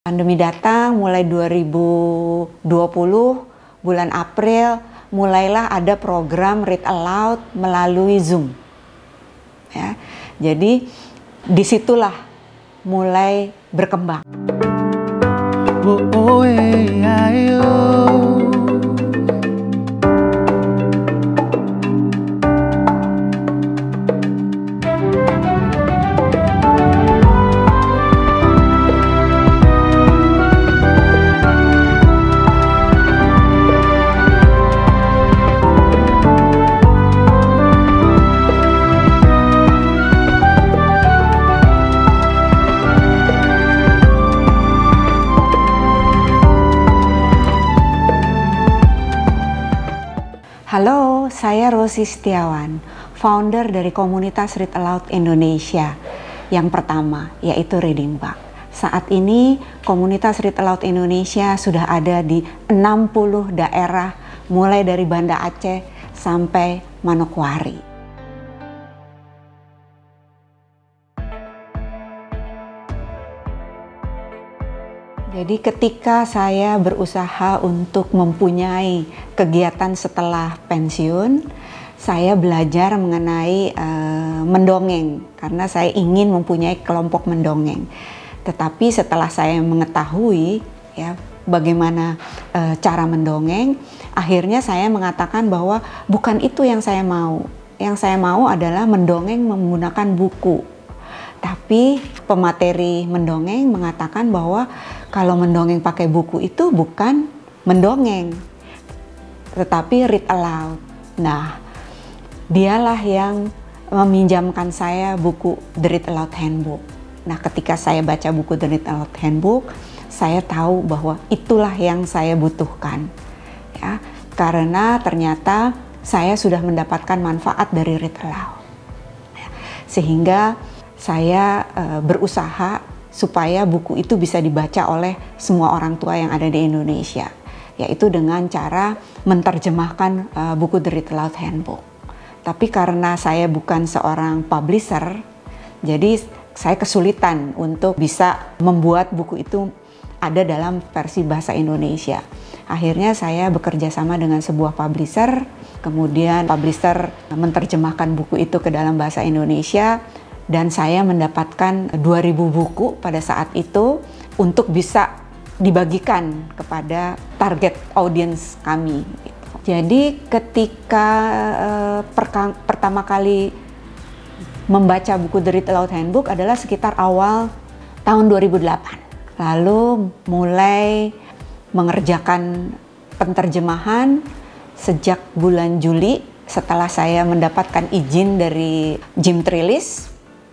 Pandemi datang mulai 2020, bulan April, mulailah ada program Read Aloud melalui Zoom. Ya, jadi disitulah mulai berkembang. Halo, saya Rosi Setiawan, founder dari komunitas Read Aloud Indonesia. Yang pertama, yaitu Reading Bug. Saat ini, komunitas Read Aloud Indonesia sudah ada di 60 daerah, mulai dari Banda Aceh sampai Manokwari. Jadi ketika saya berusaha untuk mempunyai kegiatan setelah pensiun, saya belajar mengenai mendongeng karena saya ingin mempunyai kelompok mendongeng. Tetapi setelah saya mengetahui ya bagaimana cara mendongeng, akhirnya saya mengatakan bahwa bukan itu yang saya mau. Yang saya mau adalah mendongeng menggunakan buku. Tapi pemateri mendongeng mengatakan bahwa kalau mendongeng pakai buku itu bukan mendongeng, tetapi read aloud. Nah, dialah yang meminjamkan saya buku The Read Aloud Handbook. Nah, ketika saya baca buku The Read Aloud Handbook, saya tahu bahwa itulah yang saya butuhkan. Ya, karena ternyata saya sudah mendapatkan manfaat dari read aloud. Sehingga saya berusaha supaya buku itu bisa dibaca oleh semua orang tua yang ada di Indonesia, yaitu dengan cara menerjemahkan buku The Read Aloud Handbook. Tapi karena saya bukan seorang publisher, jadi saya kesulitan untuk bisa membuat buku itu ada dalam versi bahasa Indonesia. Akhirnya saya bekerja sama dengan sebuah publisher, kemudian publisher menerjemahkan buku itu ke dalam bahasa Indonesia, dan saya mendapatkan 2.000 buku pada saat itu untuk bisa dibagikan kepada target audience kami. Jadi ketika pertama kali membaca buku The Read Aloud Handbook adalah sekitar awal tahun 2008. Lalu mulai mengerjakan penerjemahan sejak bulan Juli setelah saya mendapatkan izin dari Jim Trelease,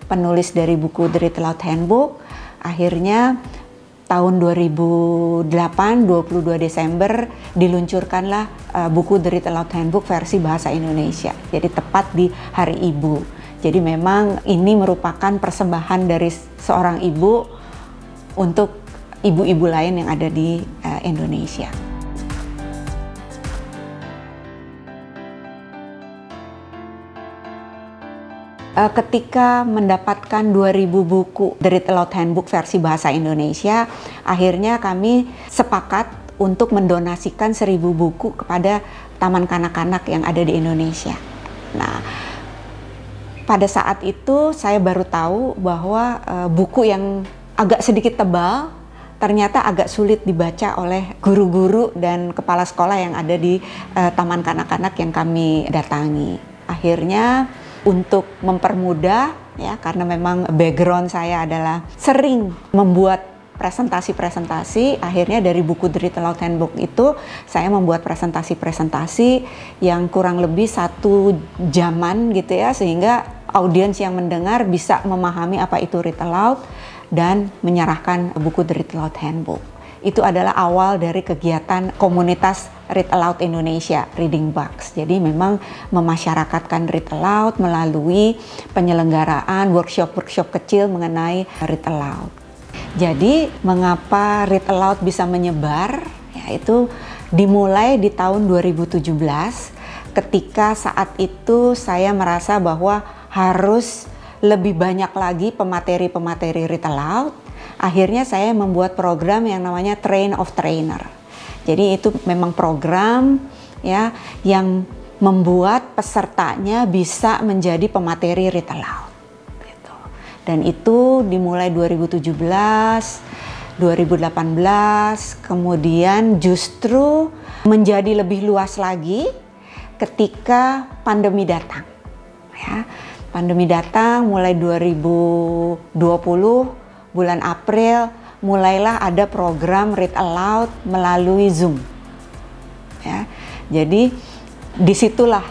penulis dari buku The Read Aloud Handbook. Akhirnya tahun 2008, 22 Desember diluncurkanlah buku The Read Aloud Handbook versi bahasa Indonesia. Jadi tepat di Hari Ibu. Jadi memang ini merupakan persembahan dari seorang ibu untuk ibu-ibu lain yang ada di Indonesia. Ketika mendapatkan 2.000 buku The Read Aloud Handbook versi bahasa Indonesia, akhirnya kami sepakat untuk mendonasikan 1.000 buku kepada taman kanak-kanak yang ada di Indonesia. Nah, pada saat itu saya baru tahu bahwa buku yang agak sedikit tebal ternyata agak sulit dibaca oleh guru-guru dan kepala sekolah yang ada di taman kanak-kanak yang kami datangi. Akhirnya untuk mempermudah ya, karena memang background saya adalah sering membuat presentasi-presentasi, akhirnya dari buku The Read Aloud Handbook itu saya membuat presentasi-presentasi yang kurang lebih 1 jaman gitu ya, sehingga audiens yang mendengar bisa memahami apa itu read aloud dan menyerahkan buku The Read Aloud Handbook. Itu adalah awal dari kegiatan komunitas Read Aloud Indonesia, Reading Bugs. Jadi memang memasyarakatkan Read Aloud melalui penyelenggaraan workshop-workshop kecil mengenai Read Aloud. Jadi mengapa Read Aloud bisa menyebar? Yaitu dimulai di tahun 2017 ketika saat itu saya merasa bahwa harus lebih banyak lagi pemateri-pemateri Read Aloud. akhirnya saya membuat program yang namanya Train of Trainer. Jadi itu memang program ya yang membuat pesertanya bisa menjadi pemateri retail laut. Gitu. Dan itu dimulai 2017, 2018, kemudian justru menjadi lebih luas lagi ketika pandemi datang. Ya, pandemi datang mulai 2020 bulan April, mulailah ada program Read Aloud melalui Zoom. Ya, jadi disitulah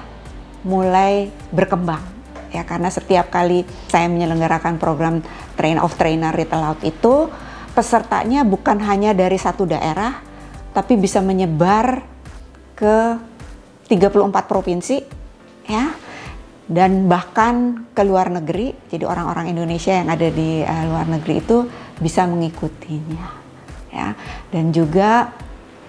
mulai berkembang. Ya, karena setiap kali saya menyelenggarakan program Train of Trainer Read Aloud itu, pesertanya bukan hanya dari satu daerah, tapi bisa menyebar ke 34 provinsi, ya, dan bahkan ke luar negeri. Jadi orang-orang Indonesia yang ada di luar negeri itu bisa mengikutinya, ya. Dan juga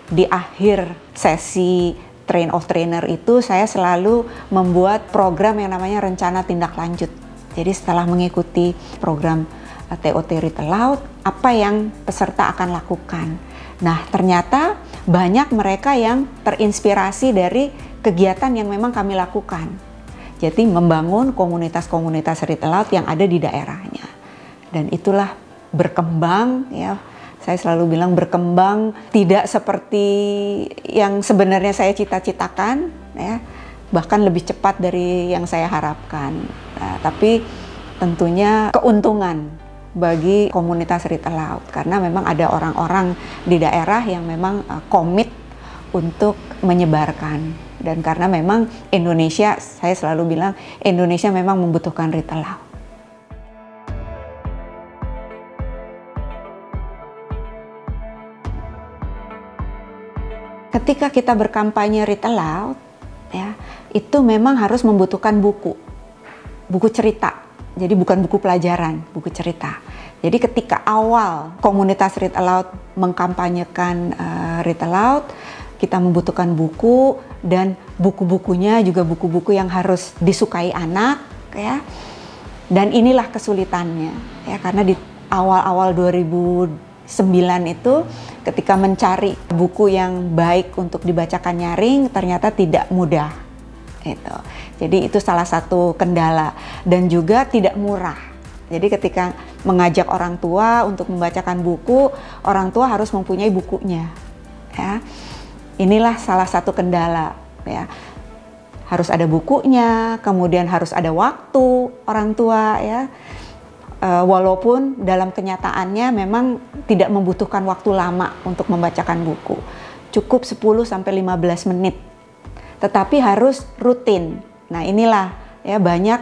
di akhir sesi Train of Trainer itu saya selalu membuat program yang namanya rencana tindak lanjut. Jadi setelah mengikuti program TOT Read Aloud, apa yang peserta akan lakukan. Nah, ternyata banyak mereka yang terinspirasi dari kegiatan yang memang kami lakukan. Jadi membangun komunitas-komunitas Read Aloud yang ada di daerahnya. Dan itulah berkembang, ya. Saya selalu bilang berkembang tidak seperti yang sebenarnya saya cita-citakan, ya. Bahkan lebih cepat dari yang saya harapkan. Nah, tapi tentunya keuntungan bagi komunitas Read Aloud karena memang ada orang-orang di daerah yang memang komit untuk menyebarkan, dan karena memang Indonesia, saya selalu bilang Indonesia memang membutuhkan Read Aloud. Ketika kita berkampanye Read Aloud, ya, itu memang harus membutuhkan buku cerita. Jadi bukan buku pelajaran, buku cerita. Jadi ketika awal komunitas Read Aloud mengkampanyekan Read Aloud, kita membutuhkan buku, dan buku-bukunya juga buku-buku yang harus disukai anak, ya. Dan inilah kesulitannya, ya, karena di awal-awal 2009 itu ketika mencari buku yang baik untuk dibacakan nyaring ternyata tidak mudah. Gitu. Jadi itu salah satu kendala, dan juga tidak murah. Jadi ketika mengajak orang tua untuk membacakan buku, orang tua harus mempunyai bukunya. Ya. Inilah salah satu kendala. Ya. Harus ada bukunya, kemudian harus ada waktu orang tua. Ya. Walaupun dalam kenyataannya memang tidak membutuhkan waktu lama untuk membacakan buku. Cukup 10-15 menit. Tetapi harus rutin. Nah, inilah ya banyak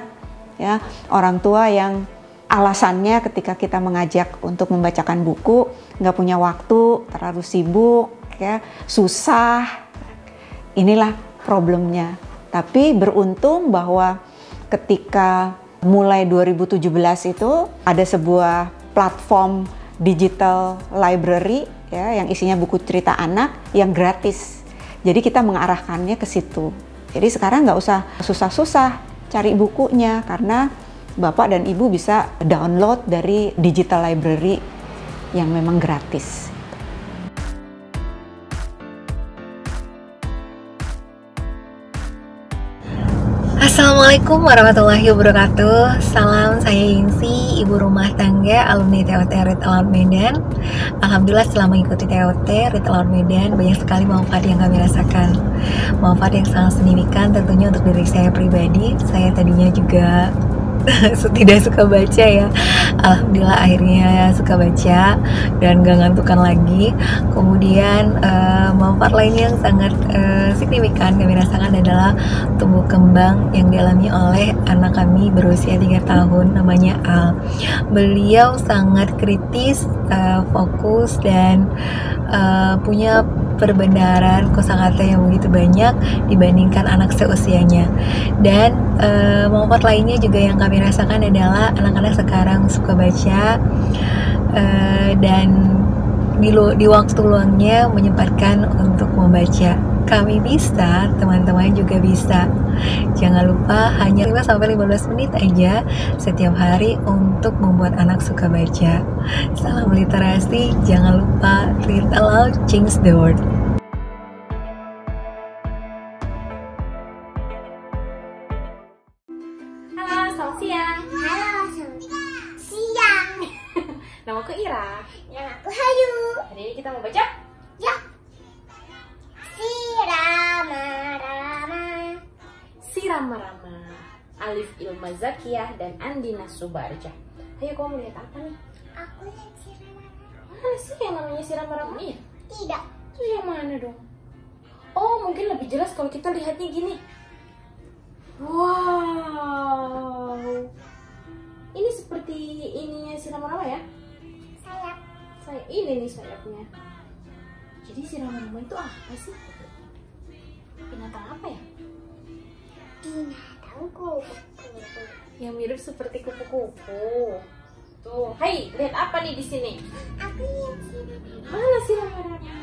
ya orang tua yang alasannya ketika kita mengajak untuk membacakan buku nggak punya waktu, terlalu sibuk, ya, susah. Inilah problemnya. Tapi beruntung bahwa ketika mulai 2017 itu ada sebuah platform digital library, ya, yang isinya buku cerita anak yang gratis. Jadi kita mengarahkannya ke situ. Jadi sekarang nggak usah susah-susah cari bukunya karena Bapak dan Ibu bisa download dari digital library yang memang gratis. Assalamualaikum warahmatullahi wabarakatuh. Salam, saya Yingsi, ibu rumah tangga, alumni TOT Read Aloud Medan. Alhamdulillah setelah mengikuti TOT Read Aloud Medan, banyak sekali manfaat yang kami rasakan. Manfaat yang sangat signifikan tentunya untuk diri saya pribadi. Saya tadinya juga tidak suka baca, ya. Alhamdulillah akhirnya suka baca dan gak ngantukan lagi. Kemudian manfaat lainnya yang sangat signifikan kami rasakan adalah tumbuh kembang yang dialami oleh anak kami berusia 3 tahun, namanya Al. Beliau sangat kritis, fokus, dan punya perbendaharaan kosakata yang begitu banyak dibandingkan anak seusianya. Dan manfaat lainnya juga yang kami rasakan adalah anak-anak sekarang suka baca dan di waktu luangnya menyempatkan untuk membaca. kami bisa, teman-teman juga bisa. Jangan lupa hanya 5-15 menit aja setiap hari untuk membuat anak suka baca. Salam literasi, jangan lupa read aloud, change the world. Halo, selamat siang. Halo, siang. Namaku Ira. Namaku Hayu. Hari ini kita mau baca Ya. Sirama-rama. Sirama-rama, Alif Ilma Zakiyah dan Andina Subarja. Ayo, kamu mau lihat apa nih? Aku lihat sirama-rama. Mana sih yang namanya Sirama-rama? Iya. Tidak. Terus yang mana dong? Oh, mungkin lebih jelas kalau kita lihatnya gini. Wow. Ini seperti ininya Sirama-rama ya? Sayap. Ini nih sayapnya. Jadi Sirama-rama itu apa sih? Binatang apa ya? Binatang kuku. Yang mirip seperti kupu-kupu. Tuh, hai, lihat apa nih di sini? Aku lihat sirama-rama. Mana Sirama-rama?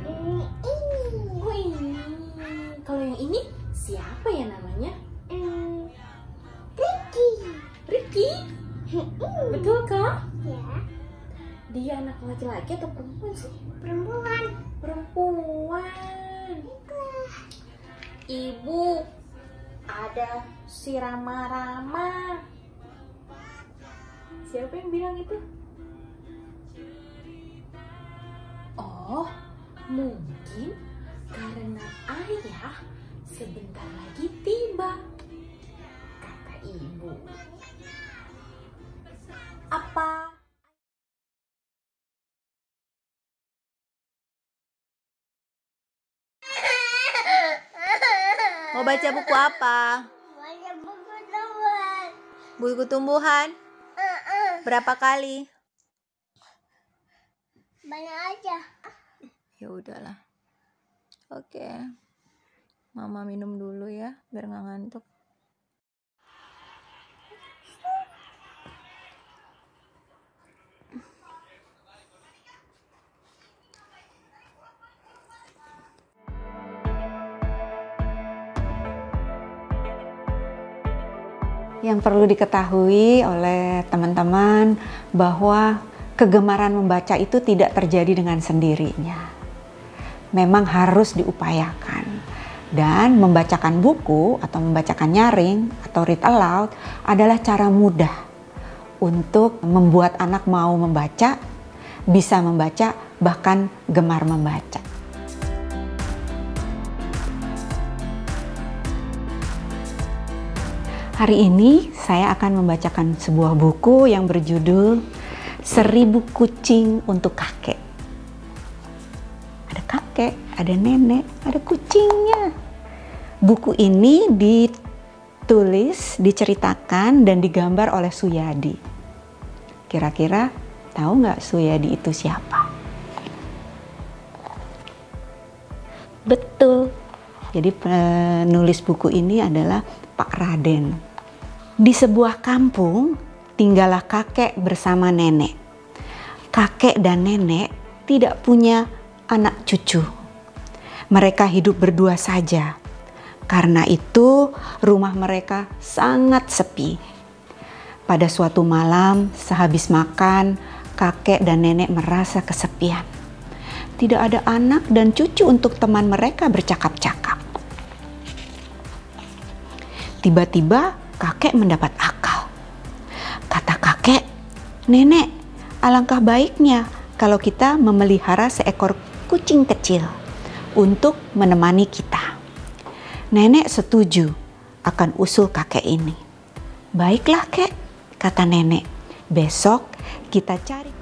Ini. Oh, ini. Kalau yang ini siapa ya namanya? Ricky. Ricky? Betul kah? Ya, Dia anak laki-laki atau perempuan sih? perempuan. Perempuan. Ibu, ada Sirama-rama. Siapa yang bilang itu? Oh, mungkin karena ayah sebentar lagi tiba, kata ibu. Apa? Mau baca buku apa? Banyak buku tumbuhan. Buku tumbuhan? Berapa kali? Banyak aja. Ya udahlah. Oke. Mama minum dulu ya, biar nggak ngantuk. Yang perlu diketahui oleh teman-teman bahwa kegemaran membaca itu tidak terjadi dengan sendirinya. Memang harus diupayakan. Dan membacakan buku atau membacakan nyaring atau read aloud adalah cara mudah untuk membuat anak mau membaca, bisa membaca, bahkan gemar membaca. Hari ini saya akan membacakan sebuah buku yang berjudul 1000 Kucing untuk Kakek. Ada kakek, ada nenek, ada kucingnya. Buku ini ditulis, diceritakan, dan digambar oleh Suyadi. Kira-kira tahu nggak Suyadi itu siapa? Betul. Jadi penulis buku ini adalah Pak Raden. Di sebuah kampung, tinggallah kakek bersama nenek. Kakek dan nenek tidak punya anak cucu. Mereka hidup berdua saja. Karena itu, rumah mereka sangat sepi. Pada suatu malam, sehabis makan, kakek dan nenek merasa kesepian. Tidak ada anak dan cucu untuk teman mereka bercakap-cakap. Tiba-tiba, kakek mendapat akal. Kata kakek, "Nenek, alangkah baiknya kalau kita memelihara seekor kucing kecil untuk menemani kita." Nenek setuju akan usul kakek ini. "Baiklah, Kek," kata nenek. "Besok kita cari